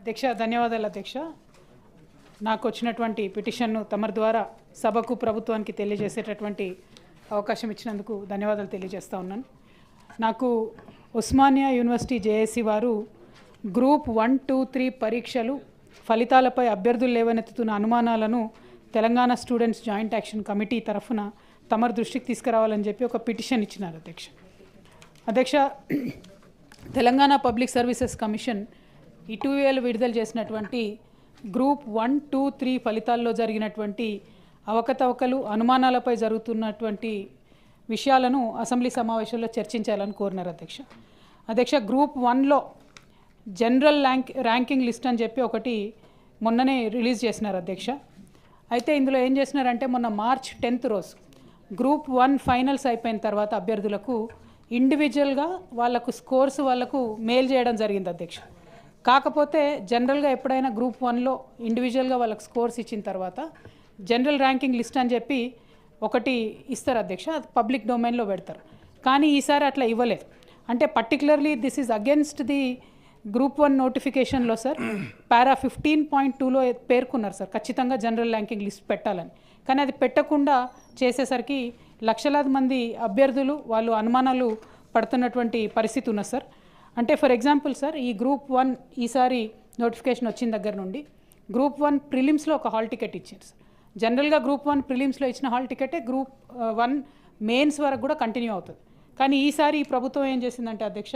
అధ్యక్ష ధన్యవాదాలు అధ్యక్ష. నాకు వచ్చినటువంటి పిటిషన్ను తమరి ద్వారా సభకు ప్రభుత్వానికి తెలియజేసేటటువంటి అవకాశం ఇచ్చినందుకు ధన్యవాదాలు తెలియజేస్తా ఉన్నాను. నాకు ఉస్మానియా యూనివర్సిటీ జేఏసీ వారు గ్రూప్ 1, 2, 3 పరీక్షలు ఫలితాలపై అభ్యర్థులు లేవనెత్తుతున్న అనుమానాలను Telangana students joint action committee తరఫున తమరి దృష్టికి తీసుకురావాలని చెప్పి ఒక పిటిషన్ ఇచ్చినారు అధ్యక్ష. తెలంగాణ పబ్లిక్ సర్వీసెస్ కమిషన్ ఇటీవల విడుదల చేసినటువంటి గ్రూప్ 1, 2, 3 ఫలితాల్లో జరిగినటువంటి అవకతవకలు అనుమానాలపై జరుగుతున్నటువంటి విషయాలను అసెంబ్లీ సమావేశంలో చర్చించాలని కోరినారు అధ్యక్ష. గ్రూప్ 1లో జనరల్ ర్యాంకింగ్ లిస్ట్ అని చెప్పి ఒకటి మొన్ననే రిలీజ్ చేసినారు అధ్యక్ష. అయితే ఇందులో ఏం చేసినారంటే మొన్న March 10th రోజు గ్రూప్ 1 ఫైనల్స్ అయిపోయిన తర్వాత అభ్యర్థులకు ఇండివిజువల్గా వాళ్ళకు స్కోర్స్ వాళ్ళకు మెయిల్ చేయడం జరిగింది అధ్యక్ష. కాకపోతే జనరల్గా ఎప్పుడైనా గ్రూప్ 1లో ఇండివిజువల్గా వాళ్ళకి స్కోర్స్ ఇచ్చిన తర్వాత జనరల్ ర్యాంకింగ్ లిస్ట్ అని చెప్పి ఒకటి ఇస్తారు అధ్యక్ష, అది పబ్లిక్ డొమైన్లో పెడతారు. కానీ ఈసారి అట్లా ఇవ్వలేదు. అంటే particularly this is against the group 1 నోటిఫికేషన్లో సార్ పారా 15.2లో పేర్కొన్నారు సార్ ఖచ్చితంగా జనరల్ ర్యాంకింగ్ లిస్ట్ పెట్టాలని. కానీ అది పెట్టకుండా చేసేసరికి లక్షలాది మంది అభ్యర్థులు వాళ్ళు అనుమానాలు పడుతున్నటువంటి పరిస్థితి ఉన్నది సార్. అంటే ఫర్ ఎగ్జాంపుల్ సార్, ఈ గ్రూప్ 1 ఈసారి నోటిఫికేషన్ వచ్చిన దగ్గర నుండి గ్రూప్ 1 ప్రిలిమ్స్లో ఒక హాల్ టికెట్ ఇచ్చారు సార్. జనరల్గా గ్రూప్ 1 ప్రిలిమ్స్లో ఇచ్చిన హాల్ టికెటే గ్రూప్ 1 మెయిన్స్ వరకు కూడా కంటిన్యూ అవుతుంది. కానీ ఈసారి ఈ ప్రభుత్వం ఏం చేసిందంటే అధ్యక్ష,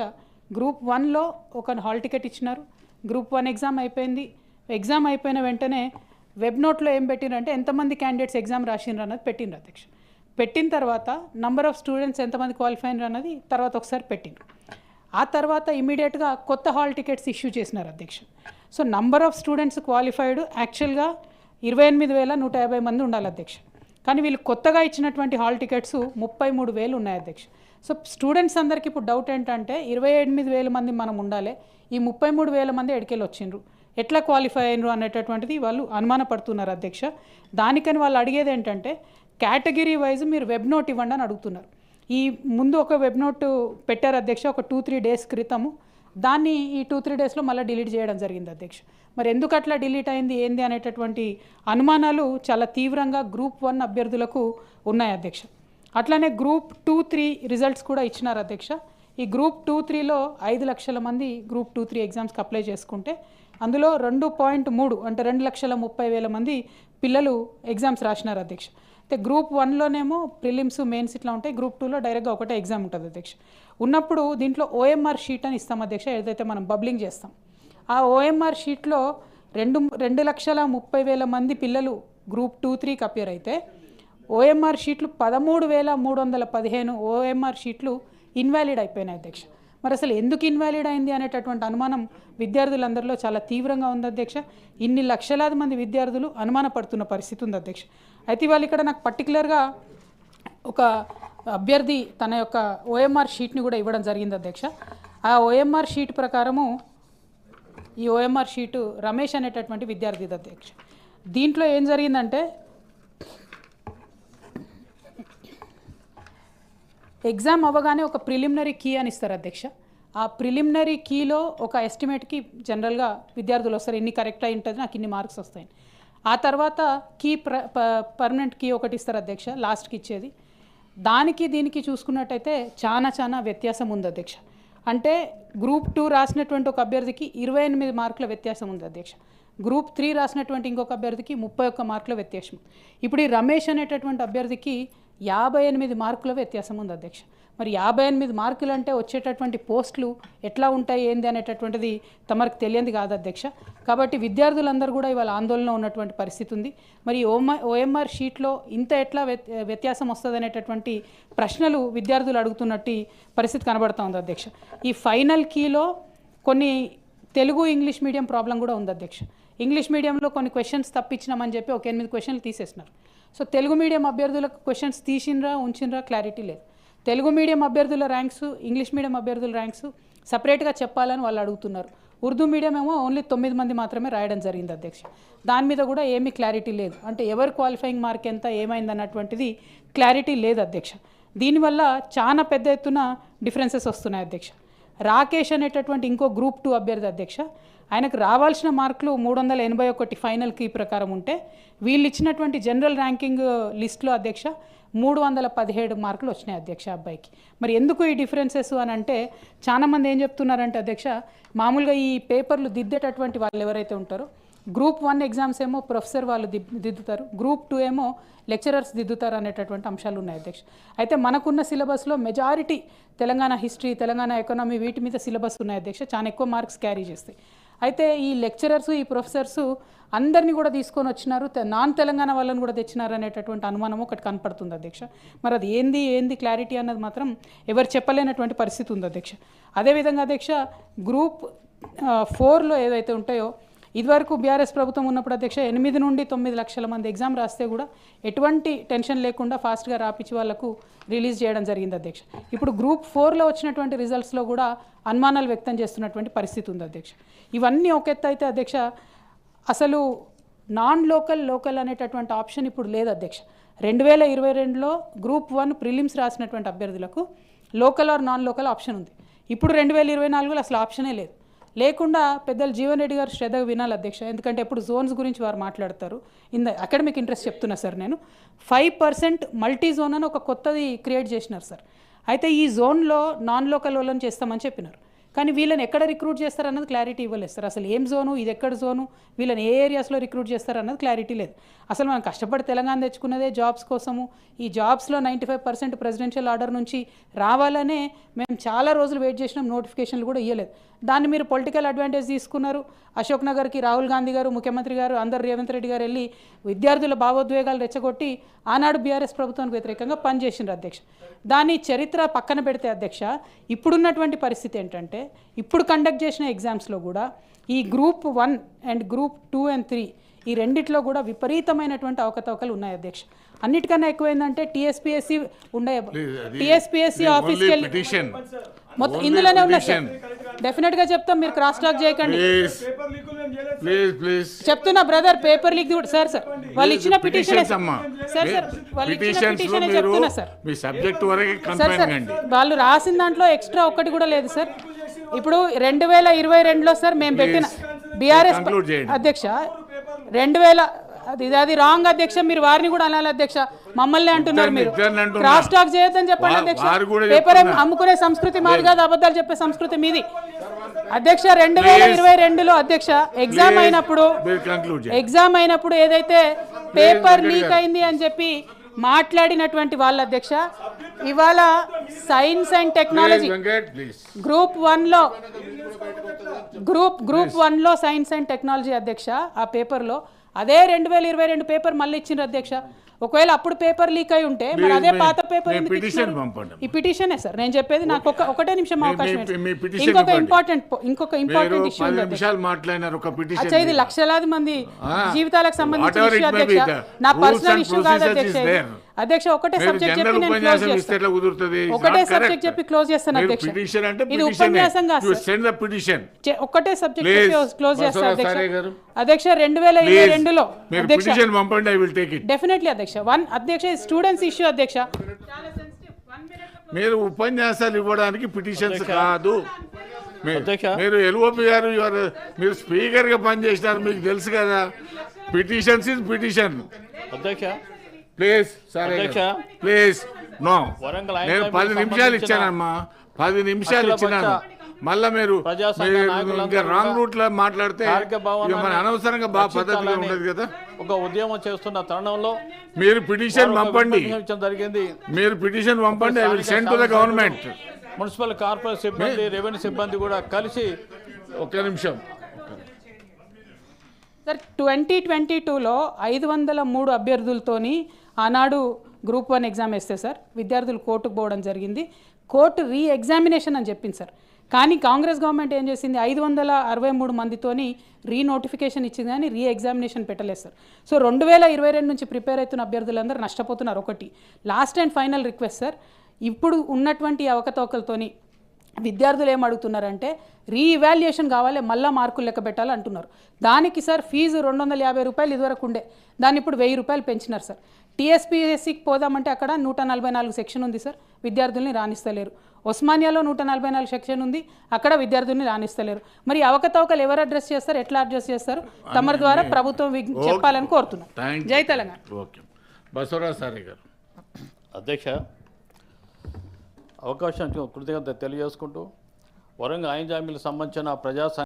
గ్రూప్ 1లో ఒక హాల్ టికెట్ ఇచ్చినారు. గ్రూప్ 1 ఎగ్జామ్ అయిపోయింది. ఎగ్జామ్ అయిపోయిన వెంటనే వెబ్ నోట్లో ఏం పెట్టినారంటే ఎంతమంది క్యాండిడేట్స్ ఎగ్జామ్ రాసినారు అన్నది పెట్టిండ్రు అధ్యక్ష. పెట్టిన తర్వాత నంబర్ ఆఫ్ స్టూడెంట్స్ ఎంతమంది క్వాలిఫై అయినారు అన్నది తర్వాత ఒకసారి పెట్టిండ్రు. ఆ తర్వాత ఇమీడియట్గా కొత్త హాల్ టికెట్స్ ఇష్యూ చేసినారు అధ్యక్ష. So number of students qualified యాక్చువల్గా 28,150 మంది ఉండాలి అధ్యక్ష. కానీ వీళ్ళు కొత్తగా ఇచ్చినటువంటి హాల్ టికెట్స్ 33,000 ఉన్నాయి అధ్యక్ష. సో స్టూడెంట్స్ అందరికీ ఇప్పుడు డౌట్ ఏంటంటే 28,000 మంది మనం ఉండాలి, ఈ 33,000 మంది ఎడికెళ్ళి వచ్చిండ్రు, ఎట్లా క్వాలిఫై అయినరు అనేటటువంటిది వాళ్ళు అనుమానపడుతున్నారు అధ్యక్ష. దానికని వాళ్ళు అడిగేది ఏంటంటే కేటగిరీ వైజ్ మీరు వెబ్ నోట్ ఇవ్వండి అని అడుగుతున్నారు. ఈ ముందు ఒక వెబ్ నోట్ పెట్టారు అధ్యక్ష ఒక 2-3 డేస్ క్రితము. దాన్ని ఈ 2-3 డేస్లో మళ్ళీ డిలీట్ చేయడం జరిగింది అధ్యక్ష. మరి ఎందుకు అట్లా డిలీట్ అయింది ఏంది అనేటటువంటి అనుమానాలు చాలా తీవ్రంగా గ్రూప్ 1 అభ్యర్థులకు ఉన్నాయి అధ్యక్ష. అట్లానే గ్రూప్ 2-3 రిజల్ట్స్ కూడా ఇచ్చినారు అధ్యక్ష. ఈ గ్రూప్ 2-3లో 5 లక్షల మంది గ్రూప్ 2-3 ఎగ్జామ్స్కి అప్లై చేసుకుంటే అందులో 2.3 అంటే 2,30,000 మంది పిల్లలు ఎగ్జామ్స్ రాసినారు అధ్యక్ష. అయితే గ్రూప్ 1లోనేమో ప్రిలిమ్స్ మెయిన్స్ ఇట్లా ఉంటాయి, గ్రూప్ 2లో డైరెక్ట్గా ఒకటే ఎగ్జామ్ ఉంటుంది అధ్యక్ష. ఉన్నప్పుడు దీంట్లో OMR షీట్ అని ఇస్తాం అధ్యక్ష, ఏదైతే మనం బబ్లింగ్ చేస్తాం. ఆ OMR షీట్లో 2,30,000 మంది పిల్లలు గ్రూప్ 2-3కి అపియర్ అయితే OMR షీట్లు 13,315 OMR షీట్లు ఇన్వాలిడ్ అయిపోయినాయి అధ్యక్ష. మరి అసలు ఎందుకు ఇన్వాలిడ్ అయింది అనేటటువంటి అనుమానం విద్యార్థులందరిలో చాలా తీవ్రంగా ఉంది అధ్యక్ష. ఇన్ని లక్షలాది మంది విద్యార్థులు అనుమానపడుతున్న పరిస్థితి ఉంది అధ్యక్ష. అయితే వాళ్ళు ఇక్కడ నాకు పర్టికులర్గా ఒక అభ్యర్థి తన యొక్క OMR షీట్ని కూడా ఇవ్వడం జరిగింది అధ్యక్ష. ఆ OMR షీట్ ప్రకారము ఈ OMR షీటు రమేష్ అనేటటువంటి విద్యార్థి అధ్యక్ష. దీంట్లో ఏం జరిగిందంటే ఎగ్జామ్ అవ్వగానే ఒక ప్రిలిమినరీ కీ అని ఇస్తారు అధ్యక్ష. ఆ ప్రిలిమినరీ కీలో ఒక ఎస్టిమేట్కి జనరల్గా విద్యార్థులు వస్తారు, ఇన్ని కరెక్ట్ అయి ఉంటుంది, నాకు ఇన్ని మార్క్స్ వస్తాయి. ఆ తర్వాత కీ పర్మనెంట్ కీ ఒకటి ఇస్తారు అధ్యక్ష, లాస్ట్కి ఇచ్చేది. దానికి దీనికి చూసుకున్నట్టయితే చాలా వ్యత్యాసం ఉంది అధ్యక్ష. అంటే గ్రూప్ 2 రాసినటువంటి ఒక అభ్యర్థికి 28 మార్కుల వ్యత్యాసం ఉంది అధ్యక్ష. గ్రూప్ 3 రాసినటువంటి ఇంకొక అభ్యర్థికి 31 మార్కుల వ్యత్యాసం. ఇప్పుడు ఈ రమేష్ అనేటటువంటి అభ్యర్థికి 58 మార్కుల వ్యత్యాసం ఉంది అధ్యక్ష. మరి 58 మార్కులు అంటే వచ్చేటటువంటి పోస్టులు ఎట్లా ఉంటాయి ఏంది అనేటటువంటిది తమకు తెలియంది కాదు అధ్యక్ష. కాబట్టి విద్యార్థులందరూ కూడా ఇవాళ ఆందోళన ఉన్నటువంటి పరిస్థితి ఉంది. మరి OMR షీట్లో ఇంత ఎట్లా వ్యత్యాసం వస్తుంది అనేటటువంటి ప్రశ్నలు విద్యార్థులు అడుగుతున్నట్టు పరిస్థితి కనబడుతూ ఉంది అధ్యక్ష. ఈ ఫైనల్ కీలో కొన్ని తెలుగు ఇంగ్లీష్ మీడియం ప్రాబ్లం కూడా ఉంది అధ్యక్ష. ఇంగ్లీష్ మీడియంలో కొన్ని క్వశ్చన్స్ తప్పించినామని చెప్పి ఒక 8 క్వశ్చన్లు తీసేసినారు. సో తెలుగు మీడియం అభ్యర్థులకు క్వశ్చన్స్ తీసినరా ఉంచినరా క్లారిటీ లేదు. తెలుగు మీడియం అభ్యర్థుల ర్యాంక్స్, ఇంగ్లీష్ మీడియం అభ్యర్థుల ర్యాంక్స్ సపరేట్గా చెప్పాలని వాళ్ళు అడుగుతున్నారు. ఉర్దూ మీడియం ఏమో ఓన్లీ 9 మంది మాత్రమే రాయడం జరిగింది అధ్యక్ష. దాని మీద కూడా ఏమీ క్లారిటీ లేదు. అంటే ఎవరు క్వాలిఫైయింగ్ మార్క్ ఎంత ఏమైంది అన్నటువంటిది క్లారిటీ లేదు అధ్యక్ష. దీనివల్ల చాలా పెద్ద ఎత్తున డిఫరెన్సెస్ వస్తున్నాయి అధ్యక్ష. రాకేష్ అనేటటువంటి ఇంకో గ్రూప్ 2 అభ్యర్థి అధ్యక్ష, ఆయనకు రావాల్సిన మార్కులు 381 ఫైనల్ కీ ప్రకారం ఉంటే వీళ్ళు ఇచ్చినటువంటి జనరల్ ర్యాంకింగ్ లిస్టులో అధ్యక్ష 317 మార్కులు వచ్చినాయి అధ్యక్ష అబ్బాయికి. మరి ఎందుకు ఈ డిఫరెన్సెస్ అని అంటే చాలామంది ఏం చెప్తున్నారంటే అధ్యక్ష, మామూలుగా ఈ పేపర్లు దిద్దేటటువంటి వాళ్ళు ఎవరైతే ఉంటారో గ్రూప్ 1 ఎగ్జామ్స్ ఏమో ప్రొఫెసర్ వాళ్ళు దిద్దుతారు, గ్రూప్ 2 ఏమో లెక్చరర్స్ దిద్దుతారు అనేటటువంటి అంశాలు ఉన్నాయి అధ్యక్ష. అయితే మనకున్న సిలబస్లో majority Telangana history, Telangana economy వీటి మీద సిలబస్ ఉన్నాయి అధ్యక్ష, చాలా ఎక్కువ మార్క్స్ క్యారీ చేస్తాయి. అయితే ఈ లెక్చరర్స్, ఈ ప్రొఫెసర్స్ అందరినీ కూడా తీసుకొని వచ్చినారు, నాన్ తెలంగాణ వాళ్ళని కూడా తెచ్చినారు అనేటటువంటి అనుమానం ఒకటి కనపడుతుంది అధ్యక్ష. మరి అది ఏంది క్లారిటీ అన్నది మాత్రం ఎవరు చెప్పలేనటువంటి పరిస్థితి ఉంది అధ్యక్ష. అదేవిధంగా అధ్యక్ష గ్రూప్ 4లో ఏవైతే ఉంటాయో ఇదివరకు బీఆర్ఎస్ ప్రభుత్వం ఉన్నప్పుడు అధ్యక్ష 8 నుండి 9 లక్షల మంది ఎగ్జామ్ రాస్తే కూడా ఎటువంటి టెన్షన్ లేకుండా ఫాస్ట్గా రాపించి వాళ్ళకు రిలీజ్ చేయడం జరిగింది అధ్యక్ష. ఇప్పుడు గ్రూప్ 4లో వచ్చినటువంటి రిజల్ట్స్లో కూడా అనుమానాలు వ్యక్తం చేస్తున్నటువంటి పరిస్థితి ఉంది అధ్యక్ష. ఇవన్నీ ఒక ఎత్తు అయితే అధ్యక్ష, అసలు నాన్ లోకల్ అనేటటువంటి ఆప్షన్ ఇప్పుడు లేదు అధ్యక్ష. 2022లో గ్రూప్ 1 ప్రిలిమ్స్ రాసినటువంటి అభ్యర్థులకు local are non local option ఉంది. ఇప్పుడు 2024లో అసలు ఆప్షనే లేదు. లేకుండా పెద్దలు జీవన్ రెడ్డి గారు శ్రద్ధగా వినాలి అధ్యక్ష, ఎందుకంటే ఎప్పుడు జోన్స్ గురించి వారు మాట్లాడతారు. అకాడమిక్ ఇంట్రెస్ట్ చెప్తున్నా సార్ నేను. 5% మల్టీ జోన్ అని ఒక కొత్తది క్రియేట్ చేసినారు సార్. అయితే ఈ జోన్లో నాన్ లోకల్ వాళ్ళని చేస్తామని చెప్పినారు, కానీ వీళ్ళని ఎక్కడ రిక్రూట్ చేస్తారన్నది క్లారిటీ ఇవ్వలేదు సార్. అసలు ఏం జోను, ఇది ఎక్కడ జోను, వీళ్ళని ఏ ఏరియాస్లో రిక్రూట్ చేస్తారన్నది క్లారిటీ లేదు. అసలు మనం కష్టపడి తెలంగాణ తెచ్చుకున్నదే జాబ్స్ కోసము. ఈ జాబ్స్లో 95% ప్రెసిడెన్షియల్ ఆర్డర్ నుంచి రావాలనే మేము చాలా రోజులు వెయిట్ చేసినాం, నోటిఫికేషన్లు కూడా ఇవ్వలేదు. దాన్ని మీరు పొలిటికల్ అడ్వాంటేజ్ తీసుకున్నారు. అశోక్ నగర్కి రాహుల్ గాంధీ గారు, ముఖ్యమంత్రి గారు, అందరు రేవంత్ రెడ్డి గారు వెళ్ళి విద్యార్థుల భావోద్వేగాలు రెచ్చగొట్టి ఆనాడు బీఆర్ఎస్ ప్రభుత్వానికి వ్యతిరేకంగా పనిచేసిండ్రు అధ్యక్ష. దాని చరిత్ర పక్కన పెడితే అధ్యక్ష, ఇప్పుడున్నటువంటి పరిస్థితి ఏంటంటే ఇప్పుడు కండక్ట్ చేసిన ఎగ్జామ్స్లో కూడా ఈ గ్రూప్ 1 అండ్ గ్రూప్ 2 and 3 ఈ రెండిట్లో కూడా విపరీతమైనటువంటి అవకతవకలు ఉన్నాయి అధ్యక్ష. అన్నిటికన్నా ఎక్కువైందంటే టీఎస్పీఎస్సీ టీఎస్పీఎస్సీ ఆఫీస్కి వెళ్ళి మొత్తం ఇందులోనే ఉన్నాయి సార్. డెఫినెట్గా చెప్తాం, మీరు క్రాస్ టాక్ చేయకండి. చెప్తున్నా బ్రదర్, పేపర్ లీక్ సార్ వాళ్ళు ఇచ్చిన పిటిషన్ సార్ వాళ్ళు ఇచ్చిన పిటిషన్ చెప్తున్నా సార్. వాళ్ళు రాసిన దాంట్లో ఎక్స్ట్రా ఒక్కటి కూడా లేదు సార్. ఇప్పుడు 2022లో సార్ మేము పెట్టిన బీఆర్ఎస్ అధ్యక్ష 2000 అది రాంగ్ అధ్యక్ష. మీరు వారిని కూడా అనాలి అధ్యక్ష, మమ్మల్ని అంటున్నారు మీరు. క్రాస్ టాక్ చేయొద్దని చెప్పండి అధ్యక్ష. పేపర్ అమ్ముకునే సంస్కృతి మాది కాదు, అబద్ధాలు చెప్పే సంస్కృతి మీది అధ్యక్ష. 2022లో అధ్యక్ష ఎగ్జామ్ అయినప్పుడు ఏదైతే పేపర్ లీక్ అయింది అని చెప్పి మాట్లాడినటువంటి వాళ్ళ అధ్యక్ష, ఇవాళ సైన్స్ అండ్ టెక్నాలజీ గ్రూప్ 1లో సైన్స్ అండ్ టెక్నాలజీ అధ్యక్ష, ఆ పేపర్లో అదే 2022 పేపర్ మళ్ళీ ఇచ్చిండ్రు అధ్యక్ష. ఒకవేళ అప్పుడు పేపర్ లీక్ అయి ఉంటే మరి అదే పాత పేపర్ ఈ పిటిషనే సార్ నేను చెప్పేది. నాకు ఒకటే నిమిషం అవకాశం. ఇంకొక ఇంపార్టెంట్ ఇష్యూ అచ్చా, ఇది లక్షలాది మంది జీవితాలకు సంబంధించిన ఇష్యూ అధ్యక్ష, నా పర్సనల్ ఇష్యూ కాదు అధ్యక్ష. అధ్యక్ష ఒకటే సబ్జెక్ట్ చెప్పి నేను క్లోజ్ చేస్తాను, ఒకటే సబ్జెక్ట్ చెప్పి క్లోజ్ చేస్తాను అధ్యక్ష. ఇది ఉపన్యాసం కాదు, ఒకటే సబ్జెక్ట్ చెప్పి క్లోజ్ చేస్తాను అధ్యక్ష. అధ్యక్ష 2022లో డెఫినెట్లీ అధ్యక్ష అధ్యక్ష స్టూడెంట్స్ ఇష్యూ అధ్యక్ష. మీరు ఉపన్యాసాలు ఇవ్వడానికి పిటిషన్స్ కాదు. మీరు ఎల్ఓపి గారు మీరు స్పీకర్ గా పనిచేసినారు, మీకు తెలుసు కదా. పిటిషన్స్ ఇస్ పిటిషన్ అధ్యక్ష. ప్లీజ్ ప్లీజ్ నో, నేను 10 నిమిషాలు ఇచ్చానమ్మా, 10 నిమిషాలు ఇచ్చినాను. మళ్ళా మీరు ఇంకా రాంగ్ రూట్ లో మాట్లాడితే మన అనవసరంగా బాగా పద్ధతిగా ఉండదు కదా. ఒక ఉద్యమం చేస్తున్న తరుణంలో మీరు పిటిషన్ పంపండి, మీరు పిటిషన్ పంపండి. I will send to the government. Municipal corporate సిబ్బంది, రెవెన్యూ సిబ్బంది కూడా కలిసి ఒక్క నిమిషం సార్. 2022లో 503 అభ్యర్థులతోని ఆనాడు గ్రూప్ 1 ఎగ్జామ్ వేస్తే సార్ విద్యార్థులు కోర్టుకు పోవడం జరిగింది. కోర్టు రీ ఎగ్జామినేషన్ అని చెప్పింది సార్. కానీ కాంగ్రెస్ గవర్నమెంట్ ఏం చేసింది, 563 మందితోని రీ నోటిఫికేషన్ ఇచ్చింది కానీ రీ ఎగ్జామినేషన్ పెట్టలేదు సార్. సో 2022 నుంచి ప్రిపేర్ అవుతున్న అభ్యర్థులందరూ నష్టపోతున్నారు. ఒకటి last and final request sir, ఇప్పుడు ఉన్నటువంటి అవకతవకలతోని విద్యార్థులు ఏం అడుగుతున్నారంటే రీ ఇవాల్యుయేషన్ కావాలి, మళ్ళీ మార్కులు లెక్క పెట్టాలి అంటున్నారు. దానికి సార్ ఫీజు 250 రూపాయలు ఇదివరకు ఉండే, దాన్ని ఇప్పుడు 1000 రూపాయలు పెంచినారు సార్. టీఎస్పీఎస్సీకి పోదామంటే అక్కడ 144 సెక్షన్ ఉంది సార్, విద్యార్థుల్ని రాణిస్తలేరు. ఉస్మానియాలో 144 సెక్షన్ ఉంది, అక్కడ విద్యార్థుల్ని రాణిస్తలేరు. మరి అవకతవకలు ఎవరు అడ్రస్ చేస్తారు, ఎట్లా అడ్రస్ చేస్తారు? తమరి ద్వారా ప్రభుత్వం చెప్పాలని కోరుతున్నాను. జై తెలంగాణ. ఓకే, బసవరాజ్ సారే గారు. అధ్యక్ష, అవకాశానికి కృతజ్ఞత తెలియజేసుకుంటూ వరంగల్ ఐన్ జామీలకు సంబంధించిన ప్రజా